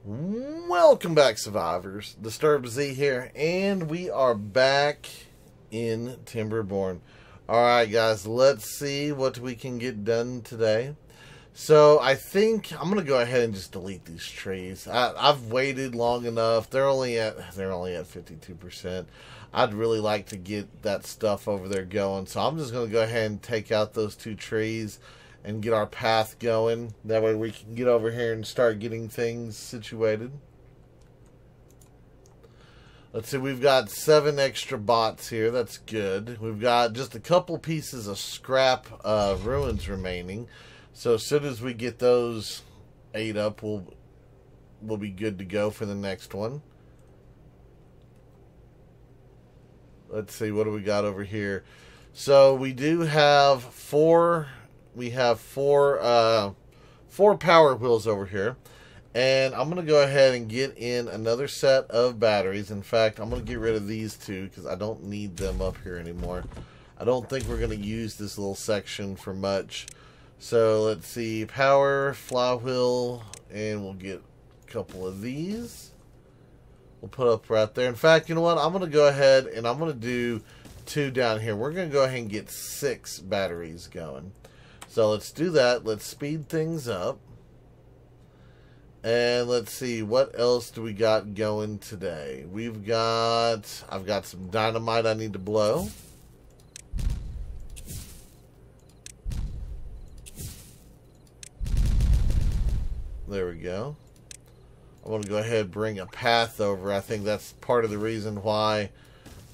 Welcome back, survivors. Disturbed Z here, and we are back in Timberborn. Alright guys, let's see what we can get done today. So I think I'm gonna go ahead and just delete these trees. I've waited long enough. They're only at 52%. I'd really like to get that stuff over there going, so I'm just gonna go ahead and take out those two trees and get our path going. That way we can get over here and start getting things situated. Let's see, we've got 7 extra bots here. That's good. We've got just a couple pieces of scrap ruins remaining. So as soon as we get those ate up, we'll be good to go for the next one. Let's see, what do we got over here? So we do have four power wheels over here, and I'm gonna go ahead and get in another set of batteries. In fact, I'm gonna get rid of these two because I don't need them up here anymore. I don't think we're gonna use this little section for much. So let's see, power, flywheel, and we'll get a couple of these. We'll put up right there. In fact, you know what? I'm gonna go ahead and I'm gonna do 2 down here. We're gonna go ahead and get 6 batteries going. So let's do that. Let's speed things up. And let's see, what else do we got going today? I've got some dynamite I need to blow. There we go. I want to go ahead and bring a path over. I think that's part of the reason why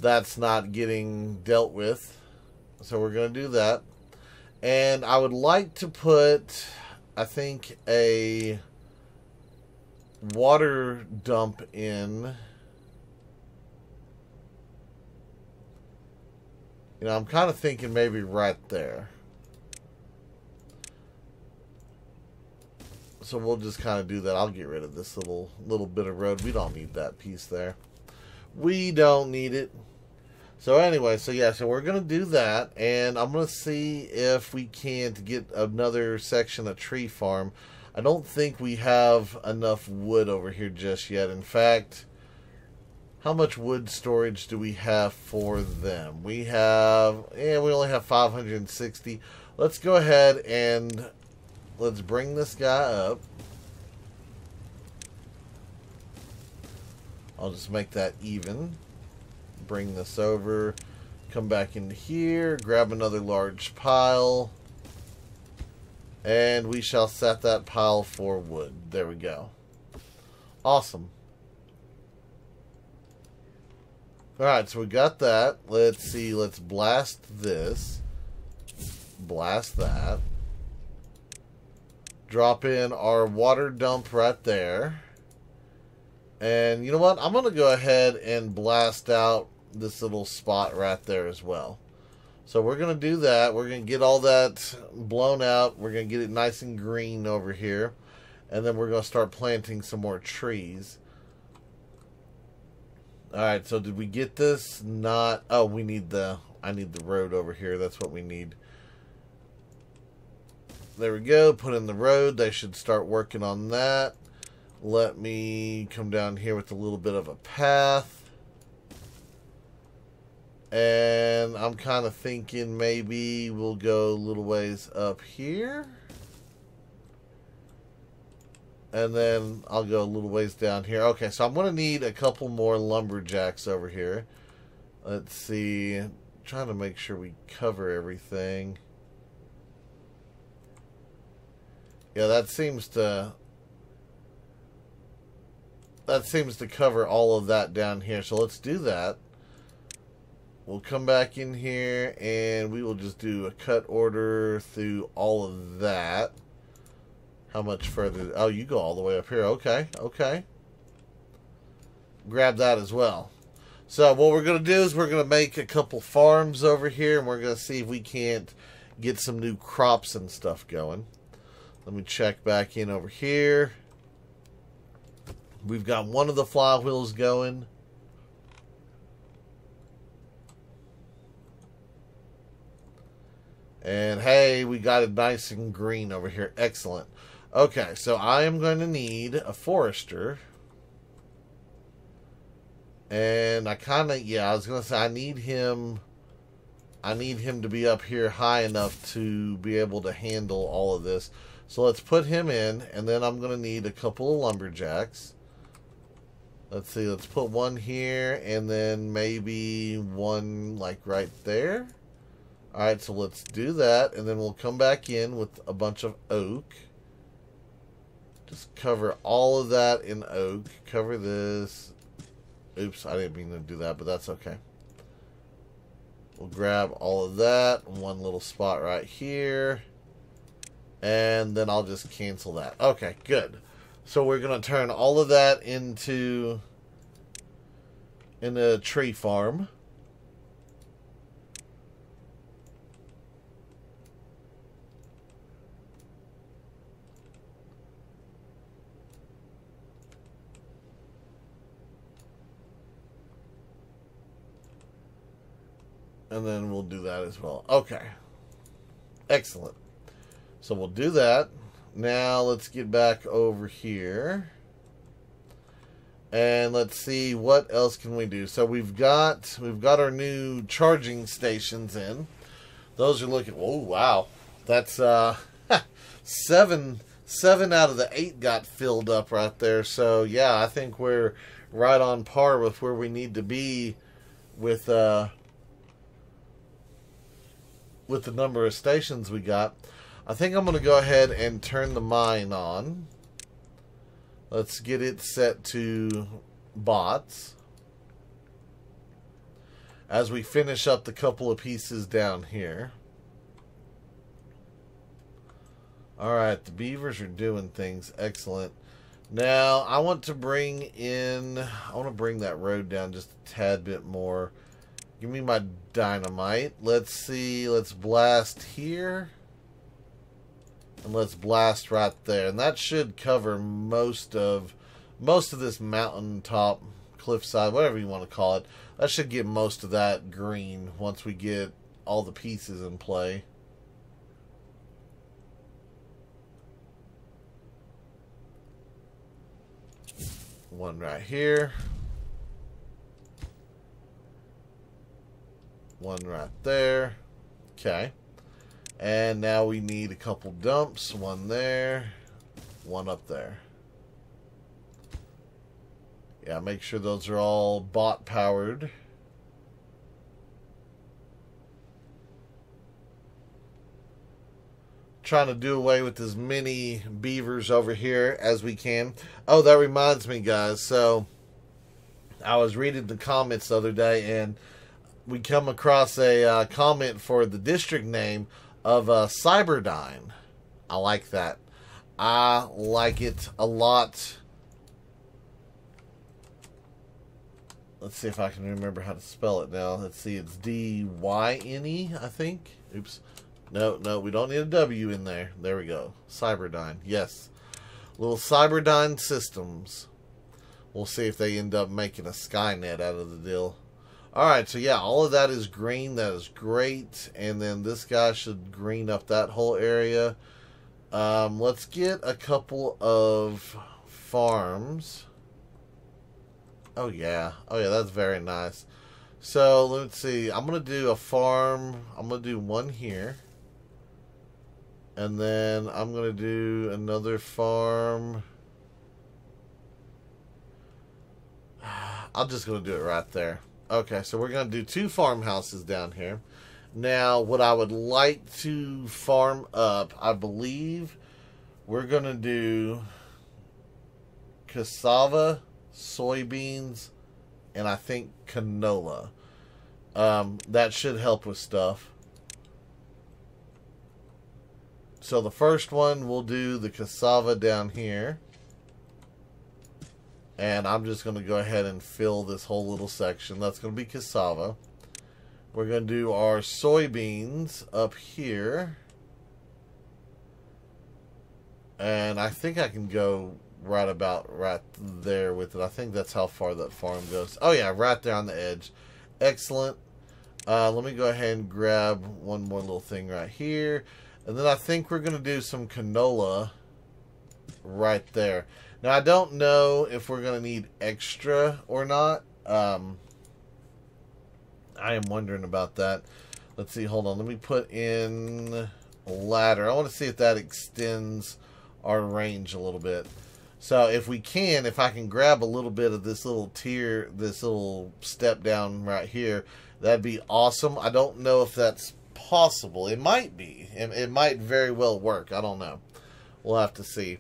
that's not getting dealt with. So we're going to do that. And I would like to put, I think, a water dump in. You know, I'm kind of thinking maybe right there. So we'll just kind of do that. I'll get rid of this little bit of road. We don't need that piece there. We don't need it. So anyway, so we're going to do that, and I'm going to see if we can't get another section of tree farm. I don't think we have enough wood over here just yet. In fact, how much wood storage do we have for them? We only have 560. Let's go ahead and let's bring this guy up. I'll just make that even. Bring this over, come back into here, grab another large pile, and we shall set that pile for wood. There we go. Awesome. Alright, so we got that. Let's see, let's blast this. Blast that. Drop in our water dump right there. And you know what? I'm going to go ahead and blast out this little spot right there as well. So we're going to do that. We're going to get all that blown out. We're going to get it nice and green over here. And then we're going to start planting some more trees. Alright, so did we get this? Not. Oh, I need the road over here. That's what we need. There we go. Put in the road. They should start working on that. Let me come down here with a little bit of a path. And I'm kind of thinking maybe we'll go a little ways up here. And then I'll go a little ways down here. Okay, so I'm going to need a couple more lumberjacks over here. Let's see. I'm trying to make sure we cover everything. Yeah, that seems to cover all of that down here. So let's do that. We'll come back in here and we will just do a cut order through all of that. How much further? Oh, you go all the way up here. Okay, okay. Grab that as well. So what we're going to do is we're going to make a couple farms over here, and we're going to see if we can't get some new crops and stuff going. Let me check back in over here. We've got one of the flywheels going. And hey, we got it nice and green over here. Excellent. Okay, so I am going to need a forester. And I kind of, yeah, I was going to say I need him to be up here high enough to be able to handle all of this. So let's put him in, and then I'm going to need a couple of lumberjacks. Let's see, let's put one here, and then maybe one like right there. Alright, so let's do that, and then we'll come back in with a bunch of oak. Just cover all of that in oak. Cover this. Oops, I didn't mean to do that, but that's okay. We'll grab all of that. One little spot right here. And then I'll just cancel that. Okay, good. So we're going to turn all of that into a tree farm. And then we'll do that as well. Okay. Excellent. So we'll do that. Now let's get back over here. And let's see what else can we do. So we've got our new charging stations in. Those are looking, oh wow. That's 7 out of the 8 got filled up right there. So yeah, I think we're right on par with where we need to be with the number of stations we got. I think I'm going to go ahead and turn the mine on. Let's get it set to bots as we finish up the couple of pieces down here. Alright, the beavers are doing things. Excellent. Now, I want to bring that road down just a tad bit more. Give me my dynamite. Let's see. Let's blast here. And let's blast right there. And that should cover most of this mountaintop, cliffside, whatever you want to call it. That should get most of that green once we get all the pieces in play. One right here. One right there. Okay. And now we need a couple dumps. One there. One up there. Yeah, make sure those are all bot powered. Trying to do away with as many beavers over here as we can. Oh, that reminds me, guys. So, I was reading the comments the other day, and we come across a comment for the district name of Cyberdyne. I like that. I like it a lot. Let's see if I can remember how to spell it now. Let's see, it's D-Y-N-E, I think. Oops. No, we don't need a W in there. There we go. Cyberdyne, yes. Little Cyberdyne Systems. We'll see if they end up making a Skynet out of the deal. Alright, so yeah, all of that is green. That is great. And then this guy should green up that whole area. Let's get a couple of farms. Oh yeah, that's very nice. So, let's see. I'm going to do a farm. I'm going to do one here. And then I'm going to do another farm. I'm just going to do it right there. Okay, so we're going to do 2 farmhouses down here. Now, what I would like to farm up, I believe we're going to do cassava, soybeans, and I think canola. That should help with stuff. So the first one, we'll do the cassava down here. And I'm just going to go ahead and fill this whole little section. That's going to be cassava. We're going to do our soybeans up here. And I think I can go right there with it. I think that's how far that farm goes. Oh yeah, right there on the edge. Excellent. Let me go ahead and grab one more little thing right here. And then I think we're going to do some canola right there. Now, I don't know if we're going to need extra or not. I am wondering about that. Let's see. Hold on. Let me put in a ladder. I want to see if that extends our range a little bit. So if we can, if I can grab a little bit of this little tier, this little step down right here, that'd be awesome. I don't know if that's possible. It might be. It might very well work. I don't know. We'll have to see.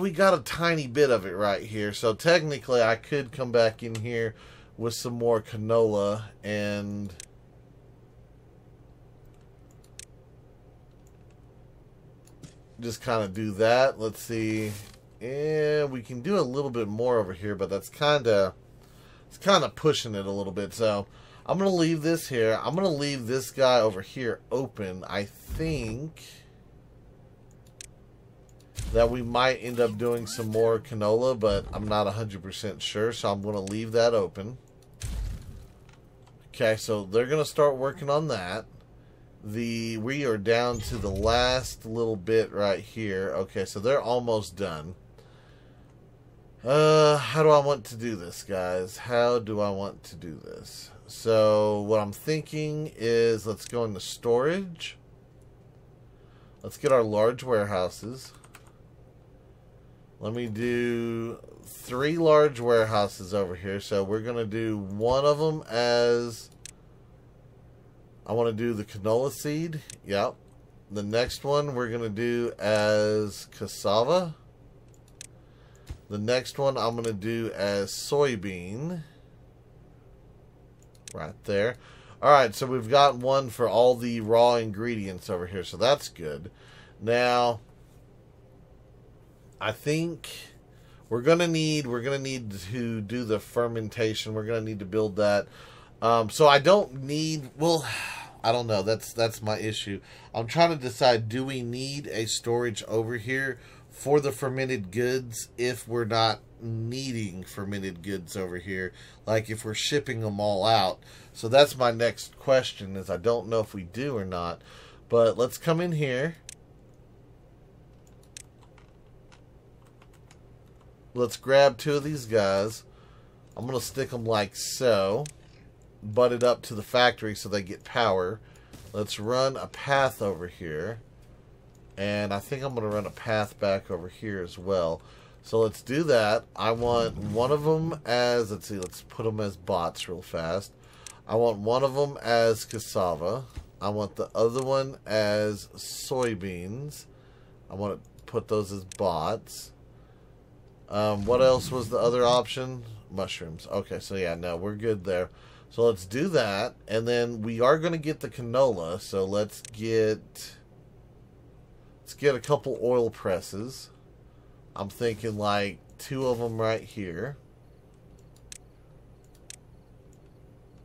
We got a tiny bit of it right here. So technically I could come back in here with some more canola and just kind of do that. Let's see. Yeah, we can do a little bit more over here, but that's it's kind of pushing it a little bit. So I'm going to leave this here. I'm going to leave this guy over here open. I think that we might end up doing some more canola, but I'm not 100% sure, so I'm going to leave that open. Okay, so they're going to start working on that. We are down to the last little bit right here. Okay, so they're almost done. How do I want to do this, guys? How do I want to do this? So what I'm thinking is let's go into storage. Let's get our large warehouses. Let me do 3 large warehouses over here. So we're going to do one of them as... I want to do the canola seed. Yep. The next one we're going to do as cassava. The next one I'm going to do as soybean. Right there. Alright, so we've got one for all the raw ingredients over here. So that's good. Now, I think we're gonna need to do the fermentation. We're gonna need to build that. So I don't need. Well, I don't know. That's my issue. I'm trying to decide: do we need a storage over here for the fermented goods? If we're not needing fermented goods over here, like if we're shipping them all out. So that's my next question. Is I don't know if we do or not. But let's come in here. Let's grab 2 of these guys. I'm going to stick them like so. Butt it up to the factory so they get power. Let's run a path over here. And I think I'm going to run a path back over here as well. So let's do that. I want one of them as, let's see, let's put them as bots real fast. I want one of them as cassava. I want the other one as soybeans. I want to put those as bots. What else was the other option? Mushrooms. Okay, so yeah, no, we're good there. So let's do that. And then we are going to get the canola. So let's get a couple oil presses. I'm thinking like 2 of them right here.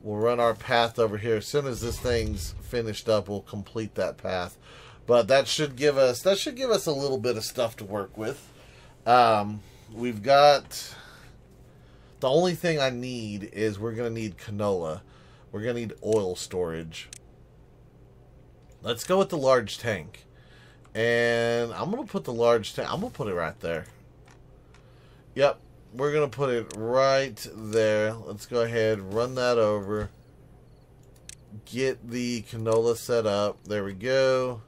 We'll run our path over here. As soon as this thing's finished up, we'll complete that path. But that should give us a little bit of stuff to work with. We've got, the only thing I need is we're going to need canola. We're going to need oil storage. Let's go with the large tank. And I'm going to put the large tank, I'm going to put it right there. Yep, we're going to put it right there. Let's go ahead, run that over. Get the canola set up. There we go.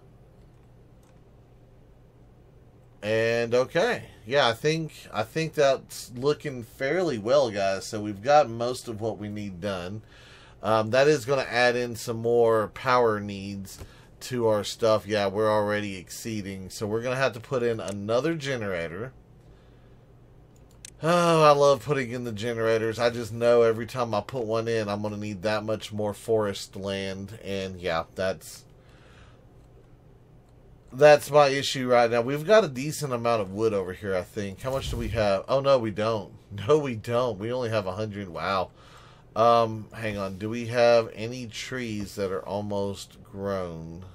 And okay, yeah, I think that's looking fairly well, guys. So we've got most of what we need done. That is going to add in some more power needs to our stuff. Yeah, we're already exceeding, so we're going to have to put in another generator. Oh, I love putting in the generators. I just know every time I put one in, I'm going to need that much more forest land, and yeah, that's my issue right now. We've got a decent amount of wood over here, I think. How much do we have? Oh, no, we don't. No, we don't. We only have 100. Wow. Hang on. Do we have any trees that are almost grown?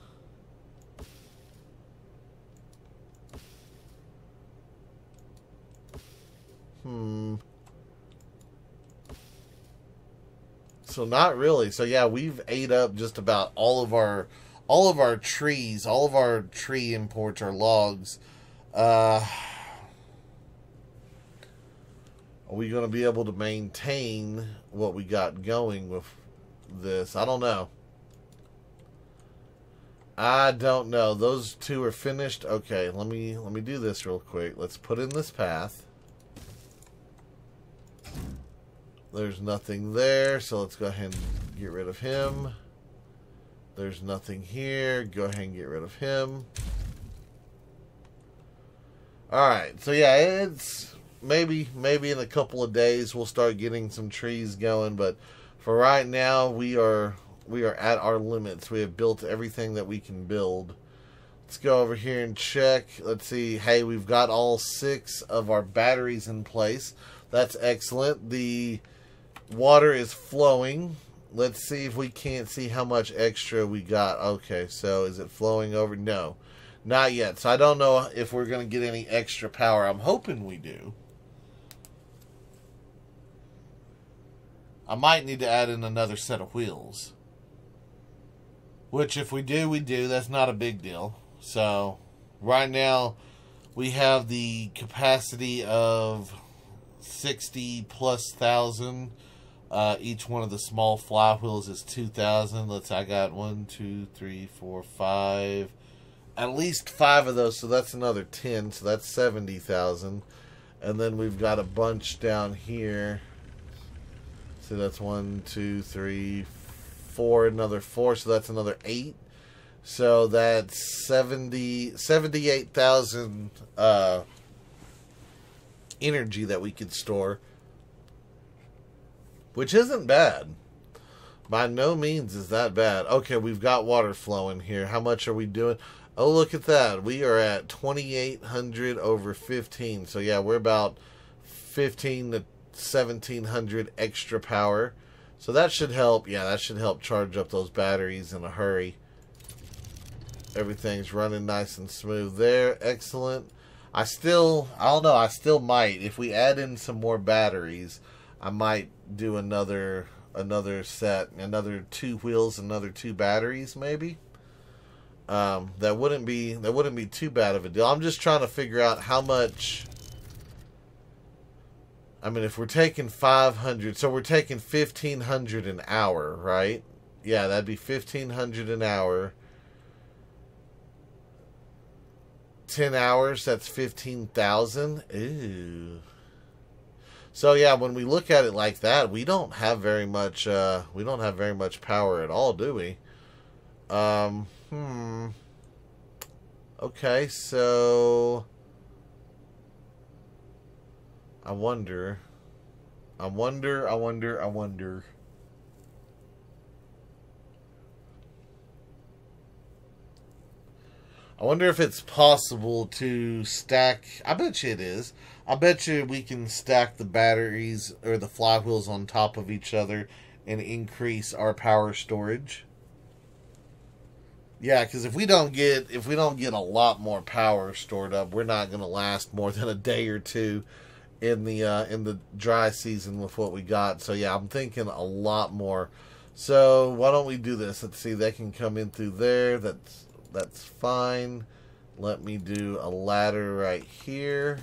So not really. So yeah, we've ate up just about all of our all of our trees, all of our tree imports, our logs, are we going to be able to maintain what we got going with this? I don't know. I don't know. Those two are finished. Okay, let me do this real quick. Let's put in this path. There's nothing there, so let's go ahead and get rid of him. There's nothing here. Go ahead and get rid of him. Alright, so yeah, it's maybe in a couple of days we'll start getting some trees going, but for right now we are at our limits. We have built everything that we can build. Let's go over here and check. Let's see. Hey, we've got all 6 of our batteries in place. That's excellent. The water is flowing. Let's see if we can't see how much extra we got. Okay, so is it flowing over? No, not yet. So I don't know if we're going to get any extra power. I'm hoping we do. I might need to add in another set of wheels. Which if we do, we do. That's not a big deal. So right now we have the capacity of 60 plus thousand. Each one of the small flywheels is 2,000. I got 1, 2, 3, 4, 5. At least 5 of those, so that's another 10. So that's 70,000. And then we've got a bunch down here. So that's 1, 2, 3, 4. Another 4. So that's another 8. So that's 78,000 energy that we could store. Which isn't bad. By no means is that bad. Okay, we've got water flowing here. How much are we doing? Oh, look at that. We are at 2,800 over 15. So, yeah, we're about 15 to 1,700 extra power. So, that should help. Yeah, that should help charge up those batteries in a hurry. Everything's running nice and smooth there. Excellent. I don't know. I still might. If we add in some more batteries, I might do another set, another 2 wheels, another 2 batteries, maybe. That wouldn't be too bad of a deal. I'm just trying to figure out how much. I mean, if we're taking 500, so we're taking 1,500 an hour, right? Yeah, that'd be 1,500 an hour. 10 hours, that's 15,000. Ooh. So yeah, when we look at it like that, we don't have very much power at all, do we? Okay, so I wonder. I wonder if it's possible to stack. I bet you it is. I bet you we can stack the batteries or the flywheels on top of each other and increase our power storage. Yeah, because if we don't get a lot more power stored up, we're not going to last more than a day or two in the dry season with what we got. So yeah, I'm thinking a lot more. So why don't we do this? Let's see. They can come in through there. That's fine. Let me do a ladder right here.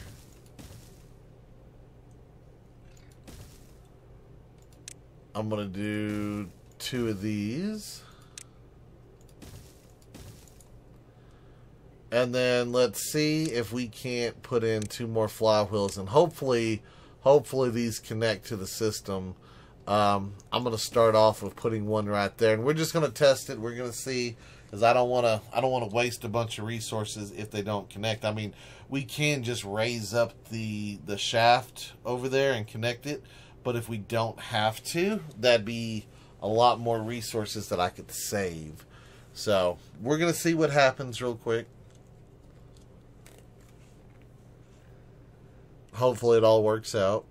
I'm going to do 2 of these. And then let's see if we can't put in 2 more flywheels. And hopefully these connect to the system. I'm going to start off with putting one right there. And we're just going to test it. We're going to see. Because I don't want to waste a bunch of resources if they don't connect. I mean, we can just raise up the shaft over there and connect it. But if we don't have to, that'd be a lot more resources that I could save. So, we're going to see what happens real quick. Hopefully it all works out.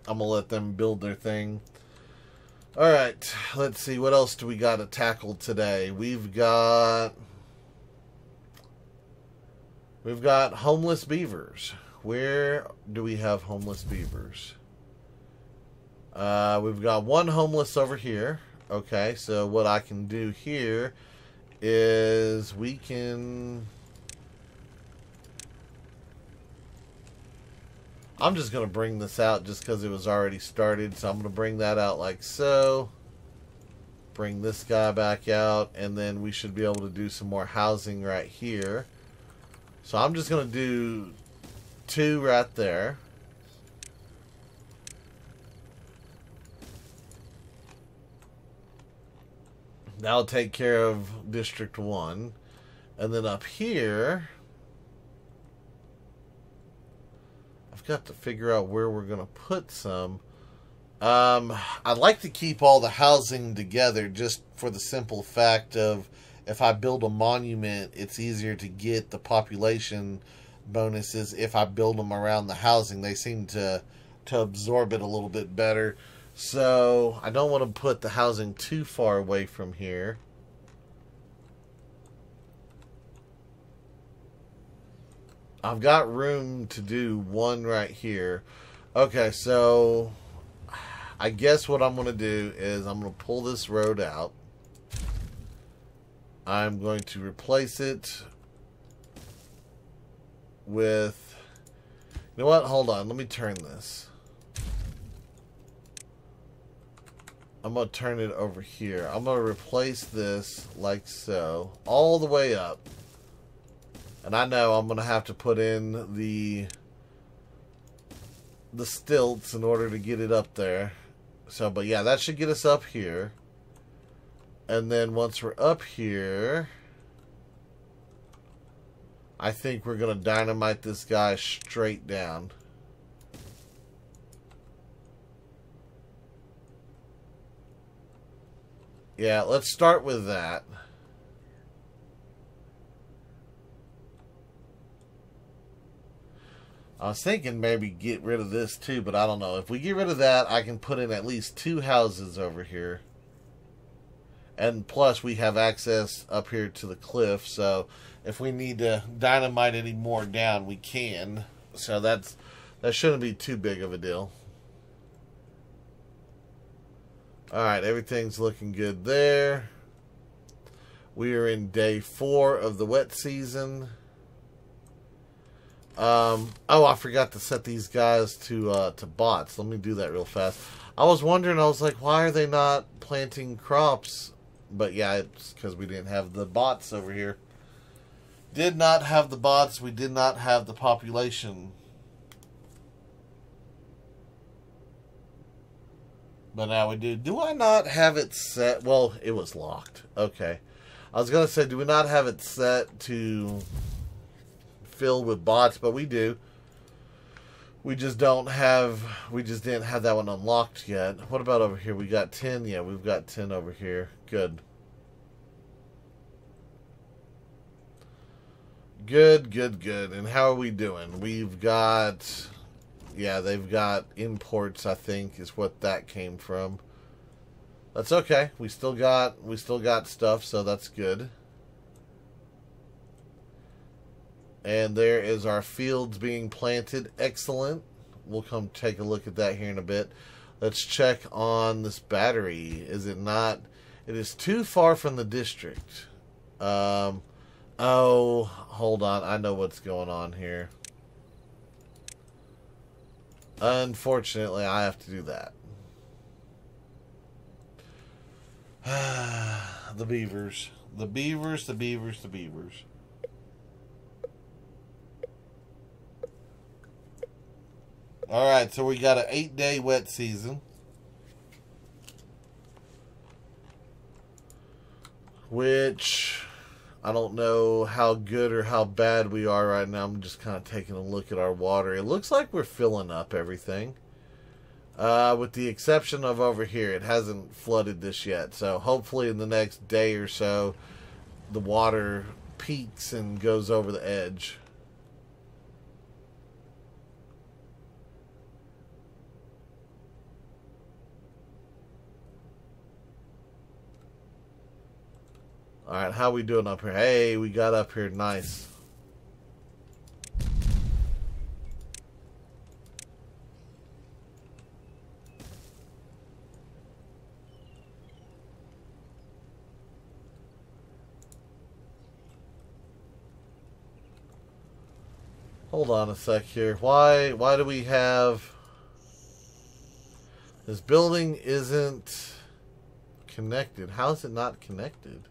I'm going to let them build their thing. Alright, let's see. What else do we got to tackle today? We've got homeless beavers. Where do we have homeless beavers? We've got one homeless over here. Okay, so what I can do here is we can... I'm just going to bring this out just because it was already started. So I'm going to bring that out like so. Bring this guy back out. And then we should be able to do some more housing right here. So I'm just going to do 2 right there. That'll take care of District 1. And then up here... got to figure out where we're going to put some. I'd like to keep all the housing together just for the simple fact of if I build a monument, it's easier to get the population bonuses if I build them around the housing. They seem to absorb it a little bit better. So I don't want to put the housing too far away from here. I've got room to do 1 right here. Okay, so I guess what I'm going to do is I'm going to pull this road out. I'm going to replace it with... You know what? Hold on. Let me turn this. I'm going to turn it over here. I'm going to replace this like so. All the way up. And I know I'm going to have to put in the stilts in order to get it up there. So, but yeah, that should get us up here. And then once we're up here, I think we're going to dynamite this guy straight down. Yeah, let's start with that. I was thinking maybe get rid of this too, but I don't know. If we get rid of that, I can put in at least 2 houses over here. And plus, we have access up here to the cliff, so if we need to dynamite any more down, we can. So that shouldn't be too big of a deal. Alright, everything's looking good there. We are in day 4 of the wet season. Oh, I forgot to set these guys to bots. Let me do that real fast. I was wondering, I was like, why are they not planting crops? But yeah, it's because we didn't have the bots over here. Did not have the bots. We did not have the population. But now we do. Do I not have it set? Well, it was locked. Okay. I was going to say, do we not have it set to fill with bots? But we do. We just didn't have that one unlocked yet. What about over here? We got 10. Yeah, we've got 10 over here. Good. Good, good, good. And how are we doing? We've got... Yeah, they've got imports, I think, is what that came from. That's okay. We still got stuff, so that's good. And there is our fields being planted. Excellent. We'll come take a look at that here in a bit. Let's check on this battery. Is it not? It is too far from the district. Oh, hold on. I know what's going on here. Unfortunately, I have to do that. The beavers. The beavers, the beavers, the beavers. Alright, so we got an 8-day wet season. Which... I don't know how good or how bad we are right now. I'm just kind of taking a look at our water. It looks like we're filling up everything. With the exception of over here. It hasn't flooded this yet. So hopefully in the next day or so, the water peaks and goes over the edge. Alright, how we doing up here? Hey, we got up here nice. Hold on a sec here. Why do we have... This building isn't connected. How is it not connected?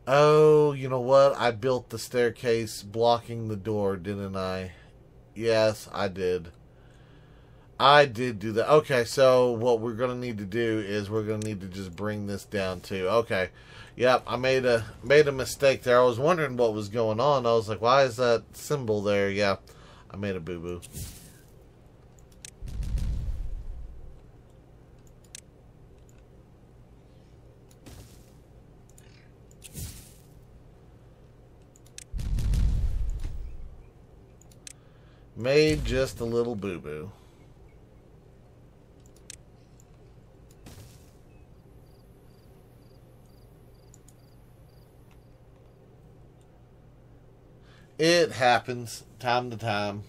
Oh, you know what? I built the staircase blocking the door, didn't I? Yes, I did. I did do that. Okay, so what we're going to need to do is we're going to need to just bring this down too. Okay. Yep, I made a mistake there. I was wondering what was going on. I was like, why is that symbol there? Yeah, I made a boo-boo. Made just a little boo-boo. It happens time to time.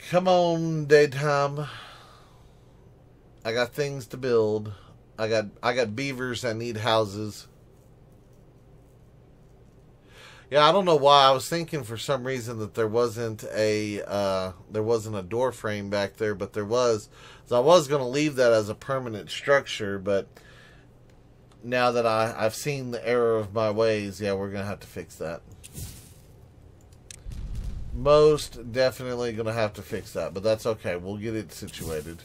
Come on, daytime. I got things to build. I got beavers that need houses. Yeah, I don't know why. I was thinking for some reason that there wasn't a door frame back there, but there was. So I was going to leave that as a permanent structure, but now that I've seen the error of my ways, yeah, we're going to have to fix that. Most definitely going to have to fix that, but that's okay. We'll get it situated.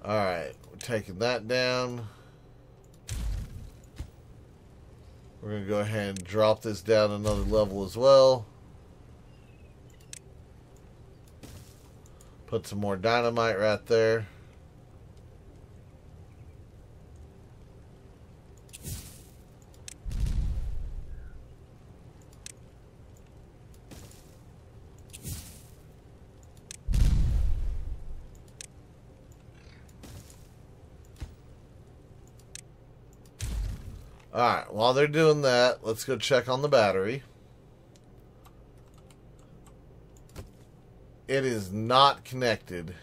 Alright, we're taking that down. We're going to go ahead and drop this down another level as well. Put some more dynamite right there. Alright, while they're doing that, let's go check on the battery. It is not connected.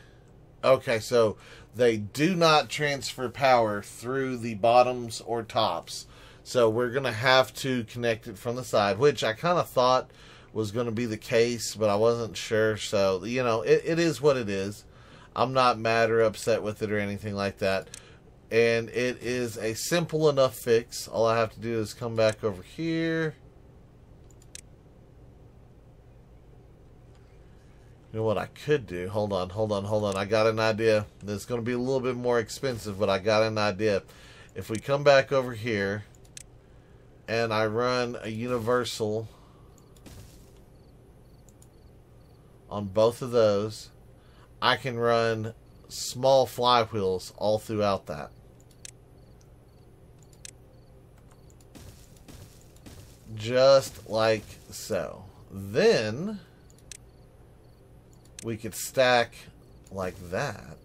Okay, so they do not transfer power through the bottoms or tops. So we're going to have to connect it from the side, which I kind of thought was going to be the case, but I wasn't sure. So, you know, it is what it is. I'm not mad or upset with it or anything like that. And it is a simple enough fix. All I have to do is come back over here. You know what I could do? Hold on. I got an idea. This is going to be a little bit more expensive, but I got an idea. If we come back over here and I run a universal on both of those, I can run small flywheels all throughout that. Just like so. Then we could stack like that.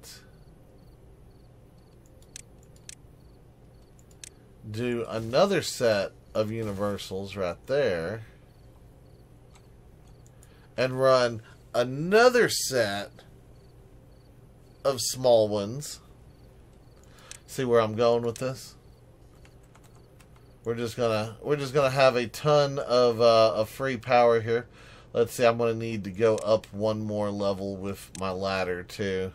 Do another set of universals right there. And run another set of small ones. See where I'm going with this? We're just gonna have a ton of free power here. Let's see, I'm gonna need to go up one more level with my ladder too.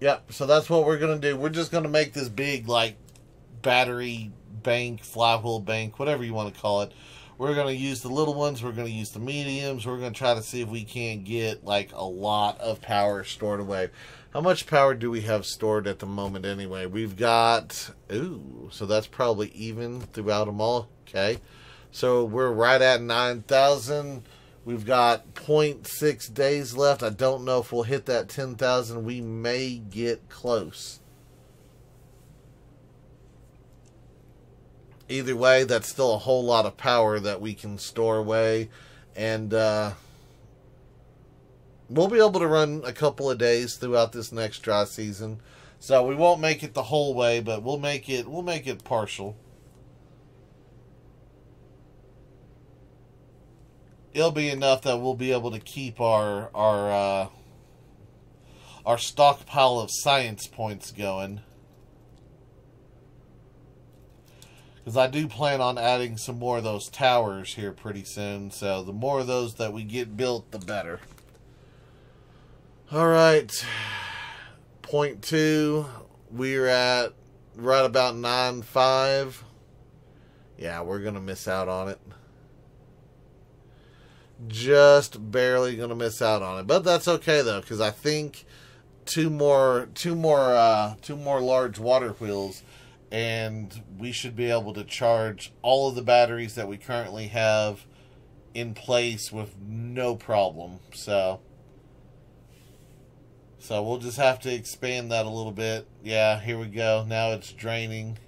Yep, so that's what we're going to do. We're just going to make this big, like, battery bank, flywheel bank, whatever you want to call it. We're going to use the little ones. We're going to use the mediums. We're going to try to see if we can't get, like, a lot of power stored away. How much power do we have stored at the moment anyway? We've got, ooh, so that's probably even throughout them all. Okay, so we're right at 9,000. We've got 0.6 days left. I don't know if we'll hit that 10,000. We may get close. Either way, that's still a whole lot of power that we can store away. And we'll be able to run a couple of days throughout this next dry season. So we won't make it the whole way, but we'll make it partial. It'll be enough that we'll be able to keep our stockpile of science points going. Because I do plan on adding some more of those towers here pretty soon. So the more of those that we get built, the better. Alright. Point 2. We're at right about 9.5. Yeah, we're going to miss out on it. Just barely going to miss out on it. But that's okay, though. Because I think two more large water wheels, and we should be able to charge all of the batteries that we currently have in place with no problem. So we'll just have to expand that a little bit. Yeah, here we go. Now it's draining.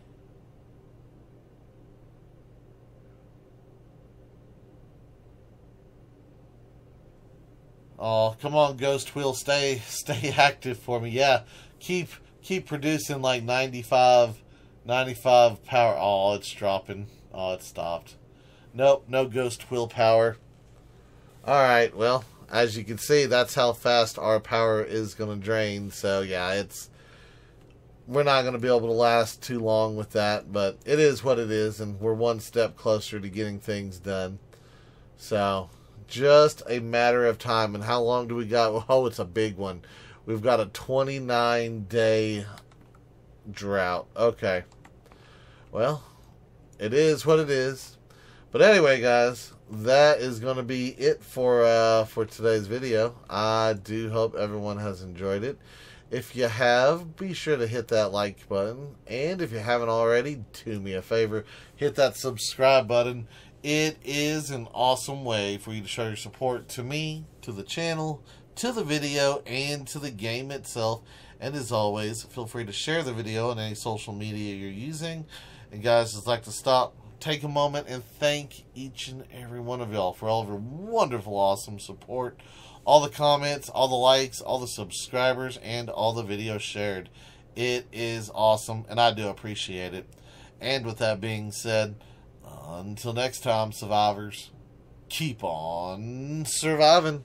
Oh, come on, Ghost Wheel, stay active for me. Yeah, keep producing like 95 power. Oh, it's dropping. Oh, it stopped. Nope, no Ghost Wheel power. Alright, well, as you can see, that's how fast our power is going to drain. So, yeah, we're not going to be able to last too long with that. But it is what it is, and we're one step closer to getting things done. So, just a matter of time. And how long do we got? Oh, it's a big one. We've got a 29-day drought. Okay. Well, it is what it is. But anyway, guys, that is going to be it for today's video. I do hope everyone has enjoyed it. If you have, be sure to hit that like button. And if you haven't already, do me a favor, hit that subscribe button. It is an awesome way for you to show your support to me, to the channel, to the video, and to the game itself. And as always, feel free to share the video on any social media you're using. And guys, I'd like to take a moment and thank each and every one of y'all for all of your wonderful, awesome support. All the comments, all the likes, all the subscribers, and all the videos shared. It is awesome, and I do appreciate it. And with that being said, until next time, survivors, keep on surviving.